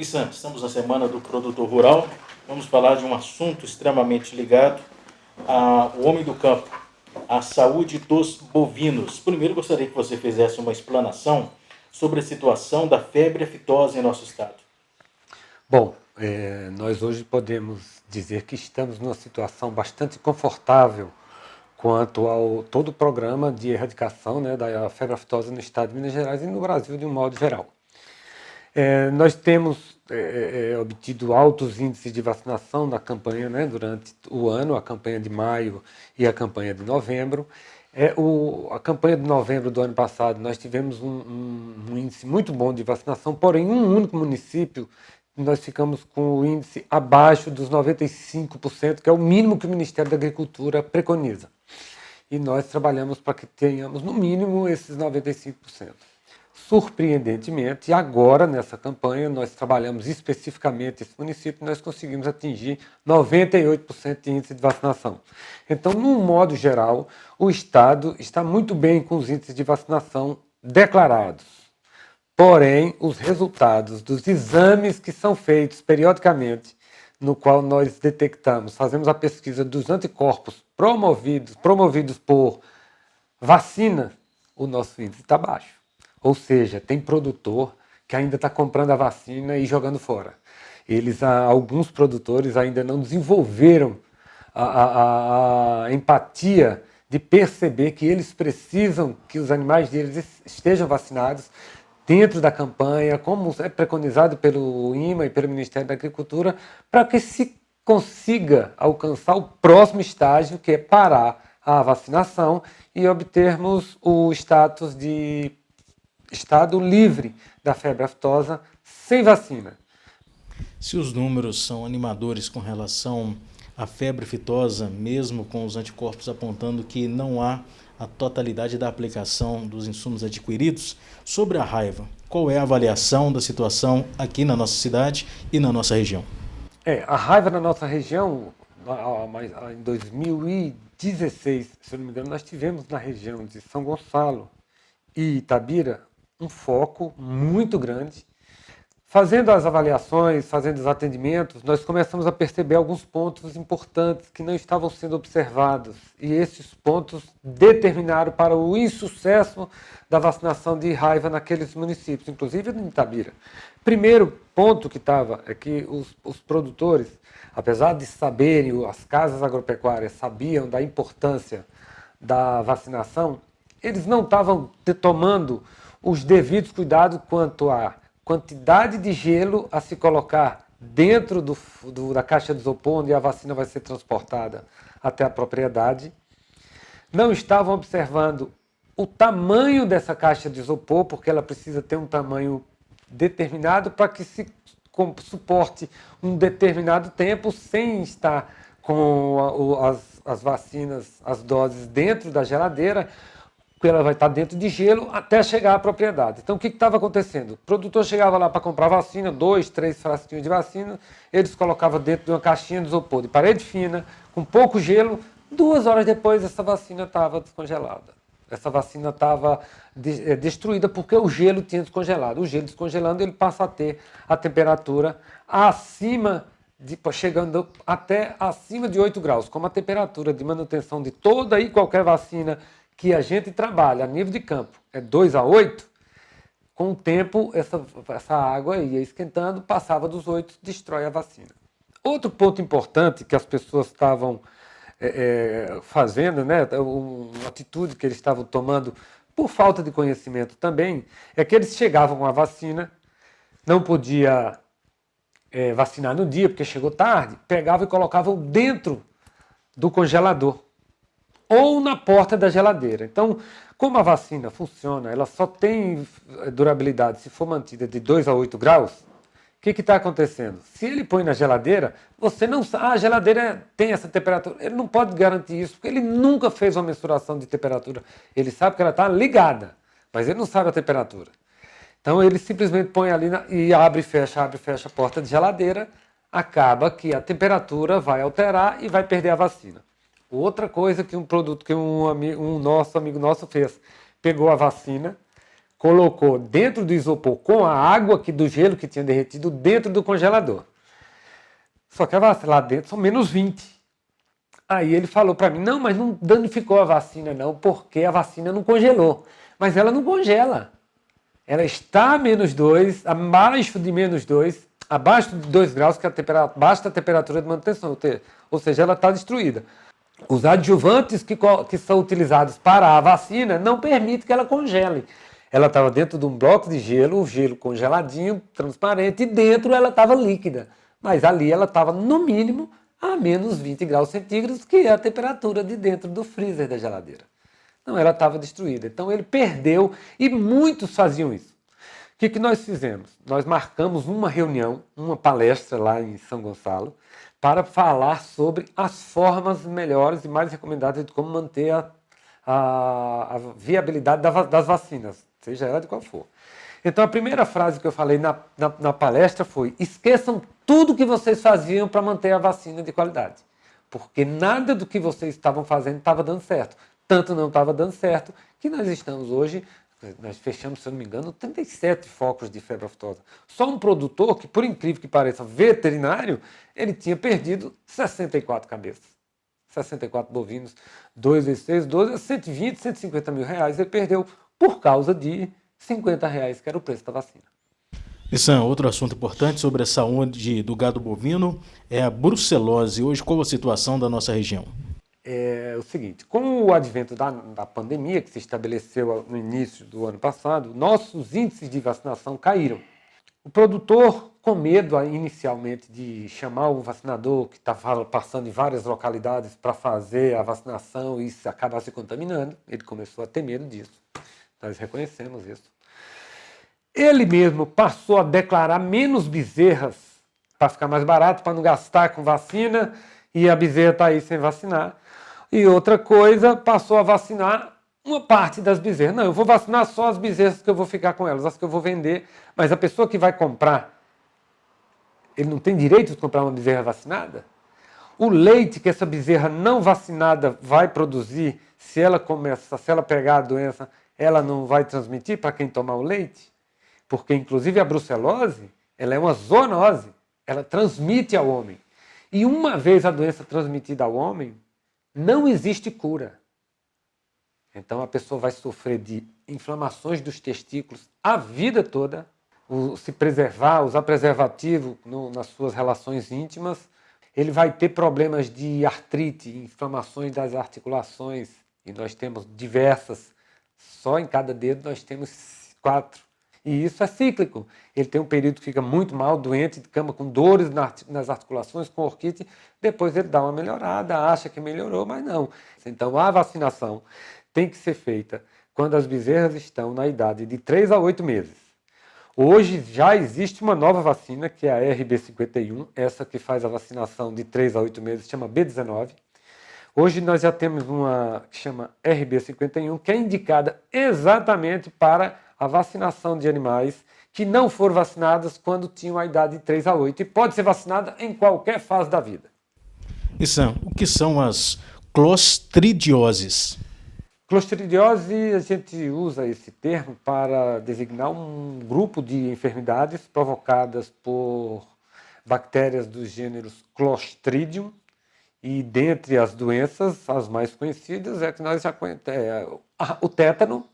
Estamos na Semana do Produtor Rural. Vamos falar de um assunto extremamente ligado ao homem do campo, à saúde dos bovinos. Primeiro, gostaria que você fizesse uma explanação sobre a situação da febre aftosa em nosso estado. Bom, nós hoje podemos dizer que estamos numa situação bastante confortável quanto ao todo o programa de erradicação, né, da febre aftosa no estado de Minas Gerais e no Brasil de um modo geral. Nós temos obtido altos índices de vacinação na campanha, né, durante o ano, a campanha de maio e a campanha de novembro. A campanha de novembro do ano passado, nós tivemos um índice muito bom de vacinação, porém, em um único município, nós ficamos com o índice abaixo dos 95%, que é o mínimo que o Ministério da Agricultura preconiza. E nós trabalhamos para que tenhamos, no mínimo, esses 95%. Surpreendentemente, agora, nessa campanha, nós trabalhamos especificamente esse município e nós conseguimos atingir 98% de índice de vacinação. Então, num modo geral, o Estado está muito bem com os índices de vacinação declarados. Porém, os resultados dos exames que são feitos periodicamente, no qual nós detectamos, fazemos a pesquisa dos anticorpos promovidos por vacina, o nosso índice está baixo. Ou seja, tem produtor que ainda está comprando a vacina e jogando fora. Alguns produtores ainda não desenvolveram a empatia de perceber que eles precisam que os animais deles estejam vacinados dentro da campanha, como é preconizado pelo INMA e pelo Ministério da Agricultura, para que se consiga alcançar o próximo estágio, que é parar a vacinação e obtermos o status de estado livre da febre aftosa sem vacina. Se os números são animadores com relação à febre aftosa, mesmo com os anticorpos apontando que não há a totalidade da aplicação dos insumos adquiridos, sobre a raiva, qual é a avaliação da situação aqui na nossa cidade e na nossa região? A raiva na nossa região, em 2016, se eu não me engano, nós tivemos na região de São Gonçalo e Itabira um foco muito grande. Fazendo as avaliações, fazendo os atendimentos, nós começamos a perceber alguns pontos importantes que não estavam sendo observados. E esses pontos determinaram para o insucesso da vacinação de raiva naqueles municípios, inclusive em Itabira. Primeiro ponto que estava é que os produtores, apesar de saberem, as casas agropecuárias sabiam da importância da vacinação, eles não estavam tomando os devidos cuidados quanto à quantidade de gelo a se colocar dentro da caixa de isopor, onde a vacina vai ser transportada até a propriedade. Não estavam observando o tamanho dessa caixa de isopor, porque ela precisa ter um tamanho determinado para que se suporte um determinado tempo sem estar com as vacinas, as doses dentro da geladeira, porque ela vai estar dentro de gelo até chegar à propriedade. Então, o que estava acontecendo? O produtor chegava lá para comprar vacina, 2, 3 frasquinhos de vacina, eles colocavam dentro de uma caixinha de isopor de parede fina, com pouco gelo. 2 horas depois, essa vacina estava descongelada. Essa vacina estava destruída porque o gelo tinha descongelado. O gelo descongelando, ele passa a ter a temperatura chegando até acima de 8 graus. Como a temperatura de manutenção de toda e qualquer vacina que a gente trabalha a nível de campo é 2 a 8, com o tempo essa água ia esquentando, passava dos 8, destrói a vacina. Outro ponto importante que as pessoas estavam fazendo, né, uma atitude que eles estavam tomando por falta de conhecimento também, é que eles chegavam com a vacina, não podia vacinar no dia, porque chegou tarde, pegavam e colocavam dentro do congelador ou na porta da geladeira. Então, como a vacina funciona, ela só tem durabilidade se for mantida de 2 a 8 graus, o que está acontecendo? Se ele põe na geladeira, você não sabe, a geladeira tem essa temperatura, ele não pode garantir isso, porque ele nunca fez uma mensuração de temperatura. Ele sabe que ela está ligada, mas ele não sabe a temperatura. Então, ele simplesmente põe ali e abre e fecha a porta de geladeira, acaba que a temperatura vai alterar e vai perder a vacina. Outra coisa que um produto que um amigo nosso fez, pegou a vacina, colocou dentro do isopor com a água do gelo que tinha derretido dentro do congelador. Só que lá dentro são -20. Aí ele falou para mim, não, mas não danificou a vacina não, porque a vacina não congelou. Mas ela não congela. Ela está a -2, abaixo de -2, abaixo de 2 graus, que é abaixo da temperatura de manutenção. Ou seja, ela está destruída. Os adjuvantes que são utilizados para a vacina não permitem que ela congele. Ela estava dentro de um bloco de gelo, o gelo congeladinho, transparente, e dentro ela estava líquida. Mas ali ela estava, no mínimo, a -20 graus centígrados, que é a temperatura de dentro do freezer da geladeira. Então ela estava destruída. Então ele perdeu, e muitos faziam isso. O que nós fizemos? Nós marcamos uma reunião, uma palestra lá em São Gonçalo, para falar sobre as formas melhores e mais recomendadas de como manter a viabilidade das vacinas, seja ela de qual for. Então a primeira frase que eu falei na palestra foi: esqueçam tudo que vocês faziam para manter a vacina de qualidade, porque nada do que vocês estavam fazendo estava dando certo. Tanto não estava dando certo que nós estamos hoje, nós fechamos, se eu não me engano, 37 focos de febre aftosa. Só um produtor, que por incrível que pareça, veterinário, ele tinha perdido 64 cabeças. 64 bovinos, 2 vezes 6, 12, 120, 150 mil reais ele perdeu por causa de R$50, que era o preço da vacina. Nissan, outro assunto importante sobre a saúde do gado bovino é a brucelose. Hoje, qual a situação da nossa região? É o seguinte, com o advento da pandemia, que se estabeleceu no início do ano passado, nossos índices de vacinação caíram. O produtor, com medo inicialmente de chamar um vacinador que estava passando em várias localidades para fazer a vacinação e acabar se contaminando, ele começou a ter medo disso. Nós reconhecemos isso. Ele mesmo passou a declarar menos bezerras para ficar mais barato, para não gastar com vacina, e a bezerra está aí sem vacinar. E outra coisa, passou a vacinar uma parte das bezerras. Não, eu vou vacinar só as bezerras que eu vou ficar com elas, as que eu vou vender. Mas a pessoa que vai comprar, ele não tem direito de comprar uma bezerra vacinada? O leite que essa bezerra não vacinada vai produzir, se ela pegar a doença, ela não vai transmitir para quem tomar o leite? Porque, inclusive, a brucelose, ela é uma zoonose. Ela transmite ao homem. E uma vez a doença transmitida ao homem, não existe cura. Então a pessoa vai sofrer de inflamações dos testículos a vida toda, se preservar, usar preservativo nas suas relações íntimas, ele vai ter problemas de artrite, inflamações das articulações, e nós temos diversas, só em cada dedo nós temos 4. E isso é cíclico. Ele tem um período que fica muito mal, doente, de cama, com dores nas articulações, com orquite. Depois ele dá uma melhorada, acha que melhorou, mas não. Então a vacinação tem que ser feita quando as bezerras estão na idade de 3 a 8 meses. Hoje já existe uma nova vacina, que é a RB51, essa que faz a vacinação de 3 a 8 meses, chama B19. Hoje nós já temos uma que chama RB51, que é indicada exatamente para a vacinação de animais que não foram vacinadas quando tinham a idade de 3 a 8 e pode ser vacinada em qualquer fase da vida. Nissan, o que são as clostridioses? Clostridiose, a gente usa esse termo para designar um grupo de enfermidades provocadas por bactérias dos gêneros Clostridium, e dentre as doenças, as mais conhecidas é que nós já conhecemos o tétano,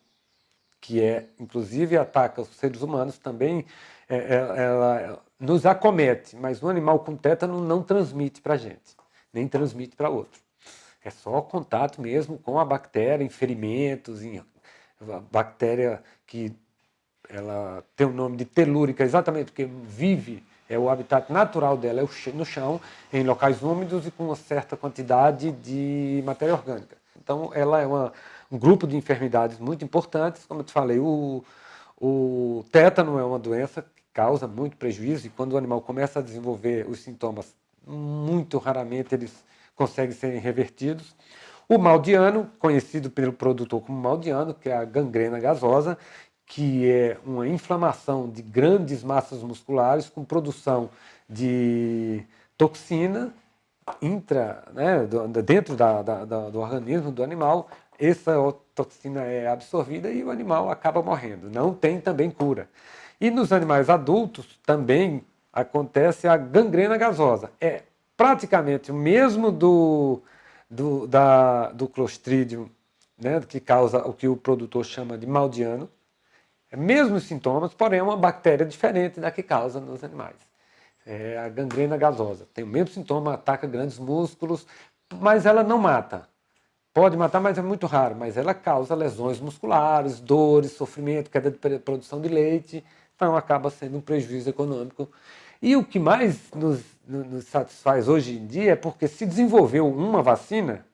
que inclusive ataca os seres humanos também, ela nos acomete, mas um animal com tétano não transmite para a gente, nem transmite para outro. É só contato mesmo com a bactéria, em ferimentos, a bactéria que ela tem o nome de telúrica, exatamente porque vive, o habitat natural dela é no chão, em locais úmidos e com uma certa quantidade de matéria orgânica. Então ela é um grupo de enfermidades muito importantes, como eu te falei, o tétano é uma doença que causa muito prejuízo e quando o animal começa a desenvolver os sintomas, muito raramente eles conseguem ser revertidos. O mal de ano, conhecido pelo produtor como mal de ano, que é a gangrena gasosa, que é uma inflamação de grandes massas musculares com produção de toxina dentro do organismo do animal, essa toxina é absorvida e o animal acaba morrendo. Não tem também cura. E nos animais adultos também acontece a gangrena gasosa. É praticamente o mesmo do Clostridium, né, que causa o que o produtor chama de maldiano. É mesmos sintomas, porém é uma bactéria diferente da que causa nos animais. É a gangrena gasosa. Tem o mesmo sintoma, ataca grandes músculos, mas ela não mata. Pode matar, mas é muito raro. Mas ela causa lesões musculares, dores, sofrimento, queda de produção de leite. Então acaba sendo um prejuízo econômico. E o que mais nos satisfaz hoje em dia é porque se desenvolveu uma vacina,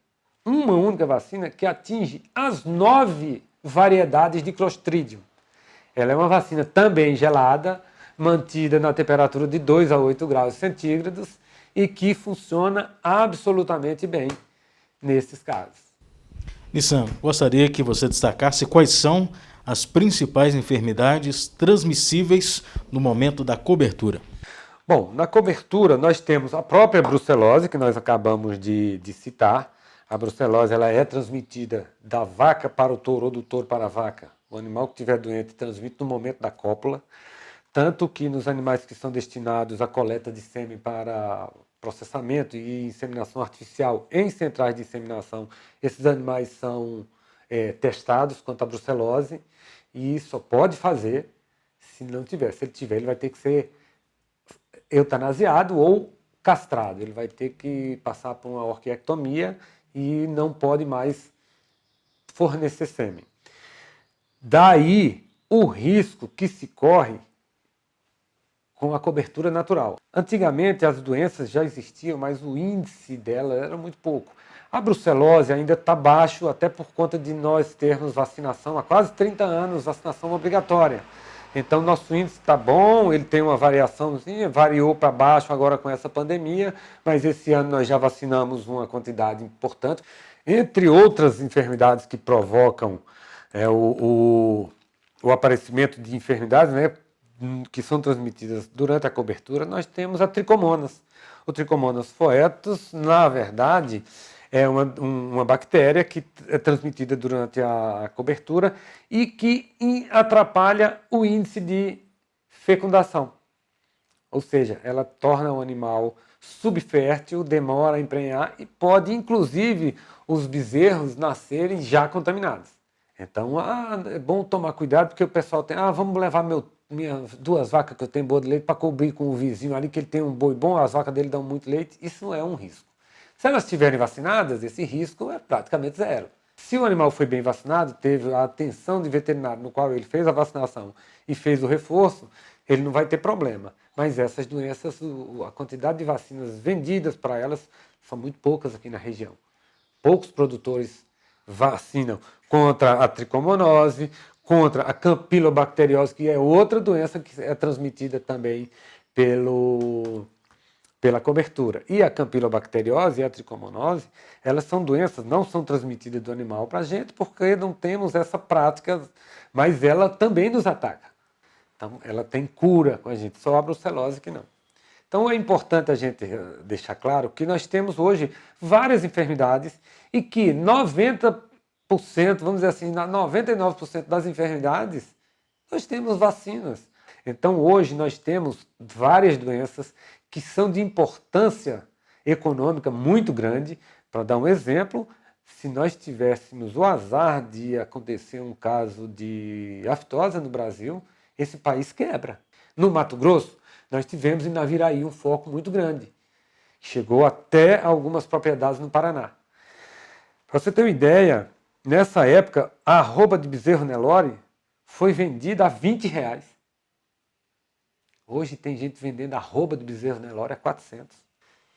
uma única vacina, que atinge as 9 variedades de Clostridium. Ela é uma vacina também gelada, mantida na temperatura de 2 a 8 graus centígrados e que funciona absolutamente bem nesses casos. Nissan, gostaria que você destacasse quais são as principais enfermidades transmissíveis no momento da cobertura. Bom, na cobertura nós temos a própria brucelose, que nós acabamos de citar. A brucelose ela é transmitida da vaca para o touro ou do touro para a vaca. O animal que estiver doente transmite no momento da cópula. Tanto que nos animais que são destinados à coleta de sêmen para processamento e inseminação artificial em centrais de inseminação, esses animais são testados quanto à brucelose e só pode fazer se não tiver. Se ele tiver, ele vai ter que ser eutanasiado ou castrado. Ele vai ter que passar por uma orquiectomia e não pode mais fornecer sêmen. Daí o risco que se corre com a cobertura natural. Antigamente as doenças já existiam, mas o índice dela era muito pouco. A brucelose ainda está baixo, até por conta de nós termos vacinação há quase 30 anos, vacinação obrigatória. Então nosso índice está bom, ele tem uma variaçãozinha, variou para baixo agora com essa pandemia, mas esse ano nós já vacinamos uma quantidade importante. Entre outras enfermidades que provocam o aparecimento de enfermidades, né, que são transmitidas durante a cobertura, nós temos a tricomonas. O Trichomonas foetus, na verdade, é uma bactéria que é transmitida durante a cobertura e que atrapalha o índice de fecundação. Ou seja, ela torna o animal subfértil, demora a emprenhar e pode, inclusive, os bezerros nascerem já contaminados. Então, é bom tomar cuidado, porque o pessoal tem, vamos levar minhas 2 vacas que eu tenho boa de leite para cobrir com o vizinho ali, que ele tem um boi bom, as vacas dele dão muito leite. Isso é um risco. Se elas estiverem vacinadas, esse risco é praticamente zero. Se o animal foi bem vacinado, teve a atenção de veterinário no qual ele fez a vacinação e fez o reforço, ele não vai ter problema. Mas essas doenças, a quantidade de vacinas vendidas para elas são muito poucas aqui na região. Poucos produtores vacinam contra a tricomonose, contra a campylobacteriose, que é outra doença que é transmitida também pela cobertura. E a campylobacteriose e a tricomonose, elas são doenças, não são transmitidas do animal para a gente, porque não temos essa prática, mas ela também nos ataca. Então, ela tem cura com a gente, só a brucelose que não. Então, é importante a gente deixar claro que nós temos hoje várias enfermidades e que 90%, vamos dizer assim, 99% das enfermidades, nós temos vacinas. Então, hoje nós temos várias doenças que são de importância econômica muito grande. Para dar um exemplo, se nós tivéssemos o azar de acontecer um caso de aftosa no Brasil, esse país quebra. No Mato Grosso, nós tivemos em Naviraí um foco muito grande. Chegou até algumas propriedades no Paraná. Para você ter uma ideia, nessa época, a arroba de bezerro Nelore foi vendida a R$20. Hoje tem gente vendendo arroba de bezerro Nelore a 400.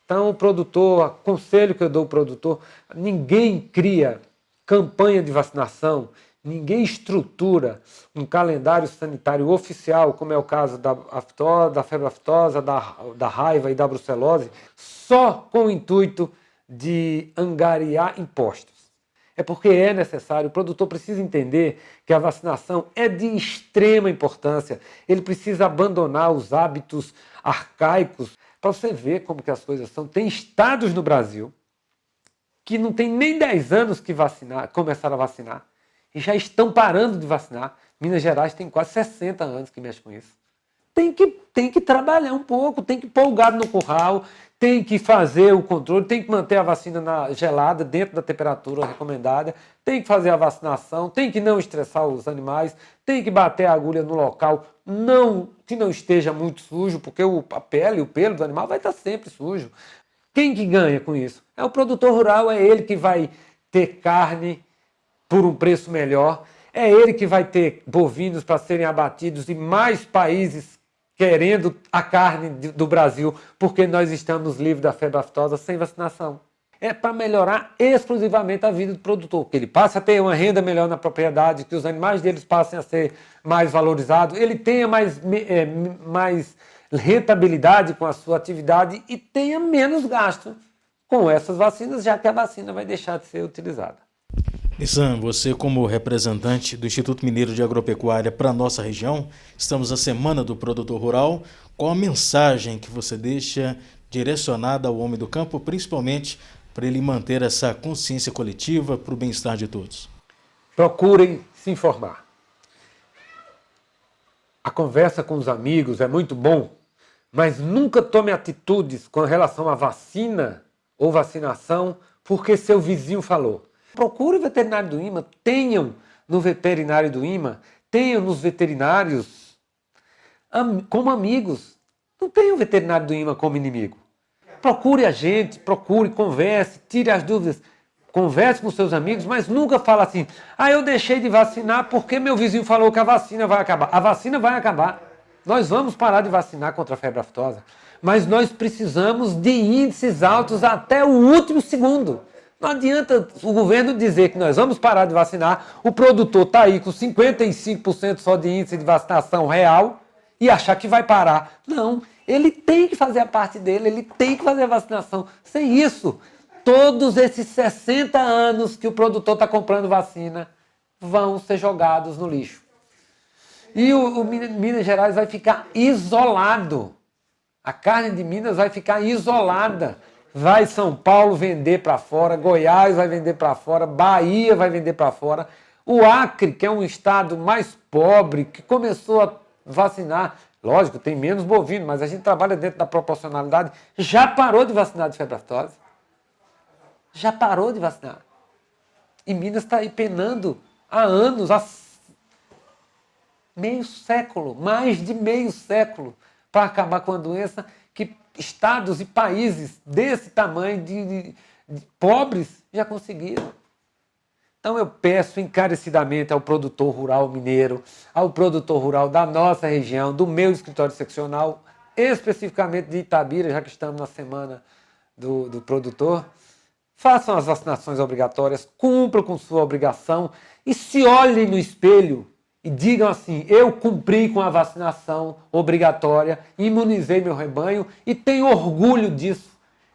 Então o produtor, conselho que eu dou ao produtor, ninguém cria campanha de vacinação, ninguém estrutura um calendário sanitário oficial, como é o caso da febre aftosa, da raiva e da brucelose, só com o intuito de angariar impostos. É porque é necessário, o produtor precisa entender que a vacinação é de extrema importância. Ele precisa abandonar os hábitos arcaicos para você ver como que as coisas são. Tem estados no Brasil que não tem nem 10 anos que começaram a vacinar e já estão parando de vacinar. Minas Gerais tem quase 60 anos que mexe com isso. Tem que trabalhar um pouco, tem que pôr o gado no curral, tem que fazer o controle, tem que manter a vacina gelada dentro da temperatura recomendada, tem que fazer a vacinação, tem que não estressar os animais, tem que bater a agulha no local que não esteja muito sujo, porque a pele, o pelo do animal vai estar sempre sujo. Quem que ganha com isso? É o produtor rural, é ele que vai ter carne por um preço melhor, é ele que vai ter bovinos para serem abatidos e mais países querendo a carne do Brasil, porque nós estamos livres da febre aftosa sem vacinação. É para melhorar exclusivamente a vida do produtor, que ele passe a ter uma renda melhor na propriedade, que os animais deles passem a ser mais valorizados, ele tenha mais rentabilidade com a sua atividade e tenha menos gasto com essas vacinas, já que a vacina vai deixar de ser utilizada. Nissan, você como representante do Instituto Mineiro de Agropecuária para a nossa região, estamos na Semana do Produtor Rural. Qual a mensagem que você deixa direcionada ao homem do campo, principalmente para ele manter essa consciência coletiva para o bem-estar de todos? Procurem se informar. A conversa com os amigos é muito bom, mas nunca tome atitudes com relação à vacina ou vacinação porque seu vizinho falou. Procure o veterinário do IMA, tenham no veterinário do IMA, tenham nos veterinários como amigos. Não tenham o veterinário do IMA como inimigo. Procure a gente, converse, tire as dúvidas. Converse com seus amigos, mas nunca fala assim, eu deixei de vacinar porque meu vizinho falou que a vacina vai acabar. A vacina vai acabar. Nós vamos parar de vacinar contra a febre aftosa, mas nós precisamos de índices altos até o último segundo. Não adianta o governo dizer que nós vamos parar de vacinar, o produtor está aí com 55% só de índice de vacinação real e achar que vai parar. Não, ele tem que fazer a parte dele, ele tem que fazer a vacinação. Sem isso, todos esses 60 anos que o produtor está comprando vacina vão ser jogados no lixo. E o Minas Gerais vai ficar isolado. A carne de Minas vai ficar isolada. Vai São Paulo vender para fora, Goiás vai vender para fora, Bahia vai vender para fora. O Acre, que é um estado mais pobre, que começou a vacinar, lógico, tem menos bovino, mas a gente trabalha dentro da proporcionalidade, já parou de vacinar de febre aftosa. Já parou de vacinar. E Minas está aí penando há anos, há meio século, mais de meio século, para acabar com a doença que estados e países desse tamanho, de pobres, já conseguiram. Então eu peço encarecidamente ao produtor rural mineiro, ao produtor rural da nossa região, do meu escritório seccional, especificamente de Itabira, já que estamos na semana do produtor, façam as vacinações obrigatórias, cumpram com sua obrigação e se olhem no espelho e digam assim, eu cumpri com a vacinação obrigatória, imunizei meu rebanho e tenho orgulho disso.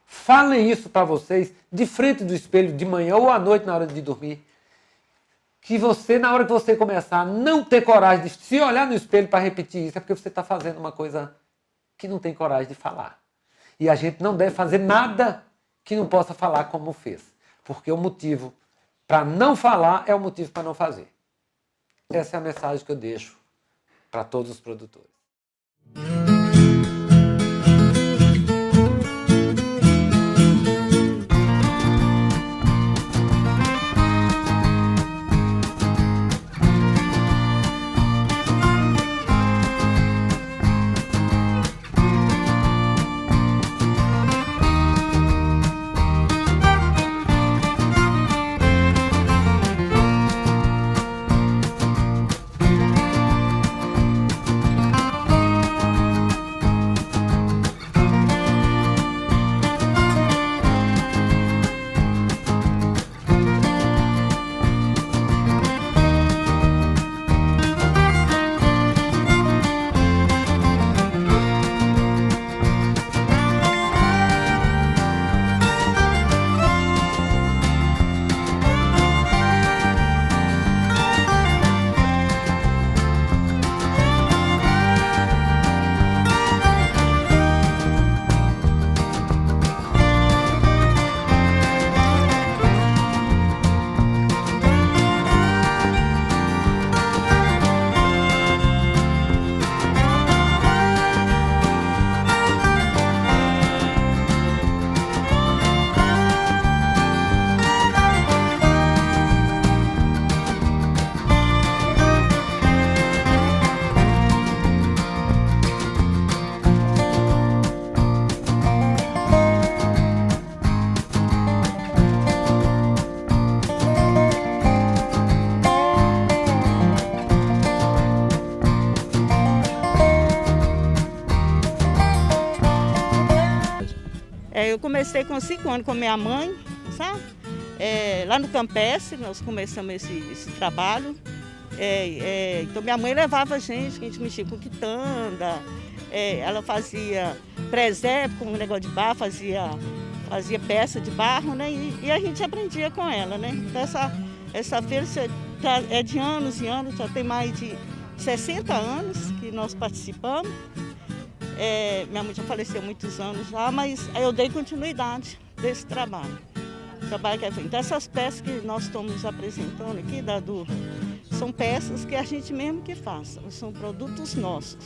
Falem isso para vocês, de frente do espelho, de manhã ou à noite na hora de dormir. Que você, na hora que você começar a não ter coragem de se olhar no espelho para repetir isso, é porque você está fazendo uma coisa que não tem coragem de falar. E a gente não deve fazer nada que não possa falar como fez. Porque o motivo para não falar é o motivo para não fazer. Essa é a mensagem que eu deixo para todos os produtores. Eu comecei com 5 anos com minha mãe, sabe? Lá no Campestre nós começamos esse trabalho. Então minha mãe levava a gente mexia com quitanda, ela fazia presépio com um negócio de barro, fazia peça de barro, né? E a gente aprendia com ela, né? Então essa feira é de anos e anos, já tem mais de 60 anos que nós participamos. Minha mãe já faleceu há muitos anos já, mas eu dei continuidade desse trabalho. Então essas peças que nós estamos apresentando aqui, são peças que a gente mesmo que faz, são produtos nossos,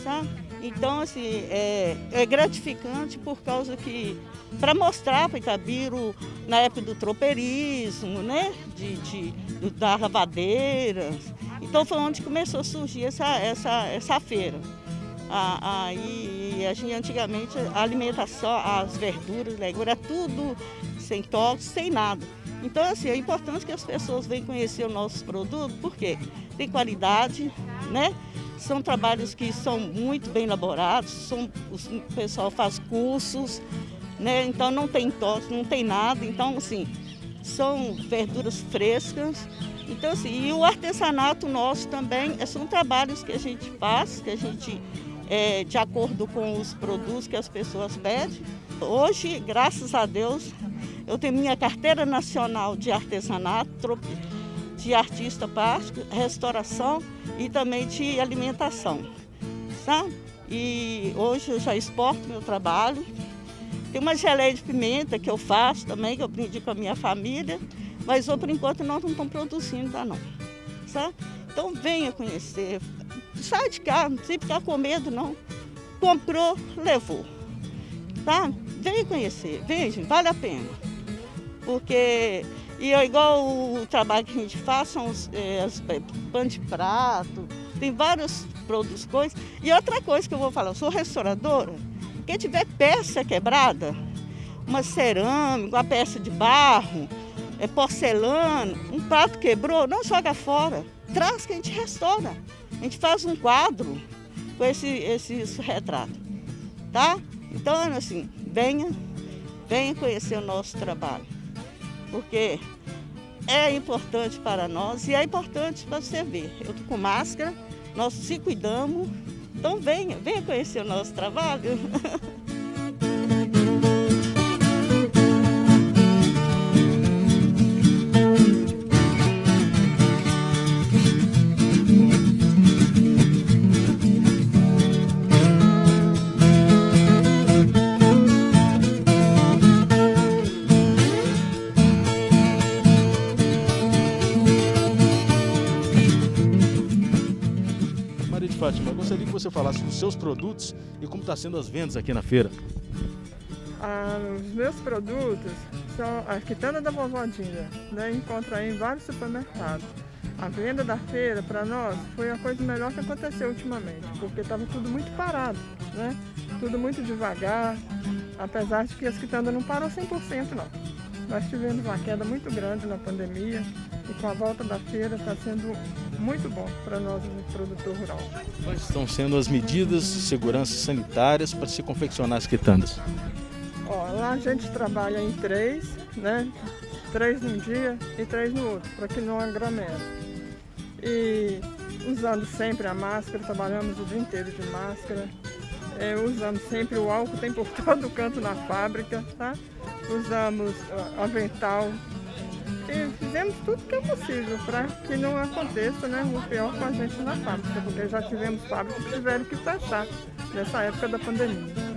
sabe? Então, assim, é gratificante por causa que, para mostrar para Itabira, na época do tropeirismo, né? Da lavadeira. Então foi onde começou a surgir essa feira. Aí a gente antigamente, a alimentação, as verduras, legumes, era tudo sem tóxicos, sem nada. Então, assim, é importante que as pessoas venham conhecer os nossos produtos, porque tem qualidade, né? São trabalhos que são muito bem elaborados, o pessoal faz cursos, né? Então não tem tóxico, não tem nada. Então, assim, são verduras frescas. Então, assim, e o artesanato nosso também são trabalhos que a gente faz, que a gente, de acordo com os produtos que as pessoas pedem. Hoje, graças a Deus, eu tenho minha carteira nacional de artesanato, de artista plástico, restauração e também de alimentação, sabe? E hoje eu já exporto meu trabalho. Tem uma geleia de pimenta que eu faço também, que eu aprendi com a minha família, mas por enquanto nós não estamos produzindo ainda não, sabe? Então venha conhecer, sai de casa, não precisa ficar com medo não. Comprou, levou, tá? Venha conhecer, venha, gente, vale a pena. Porque, igual o trabalho que a gente faz, são os pano de prato, tem vários produtos, coisas. E outra coisa que eu vou falar, eu sou restauradora, quem tiver peça quebrada, uma cerâmica, uma peça de barro, porcelana, um prato quebrou, não joga fora, traz que a gente restaura. A gente faz um quadro com esses retratos, tá? Então, assim, venha conhecer o nosso trabalho. Porque é importante para nós e é importante para você ver. Eu estou com máscara, nós se cuidamos, então venha conhecer o nosso trabalho. Fátima, eu gostaria que você falasse dos seus produtos e como está sendo as vendas aqui na feira. Os meus produtos são a quitanda da vovódinha, né? Encontra aí em vários supermercados. A venda da feira, para nós, foi a coisa melhor que aconteceu ultimamente, porque estava tudo muito parado, né? Tudo muito devagar, apesar de que as quitandas não param 100% não. Nós tivemos uma queda muito grande na pandemia e com a volta da feira está sendo muito bom para nós, o produtor rural. Quais estão sendo as medidas de segurança sanitárias para se confeccionar as quitandas? Lá a gente trabalha em 3, né? 3 num dia e 3 no outro, para que não aglomere. E usando sempre a máscara, trabalhamos o dia inteiro de máscara. Usamos sempre o álcool, tem por todo canto na fábrica, tá? Usamos avental e fizemos tudo que é possível para que não aconteça, né, o pior com a gente na fábrica, porque já tivemos fábricas que tiveram que fechar nessa época da pandemia.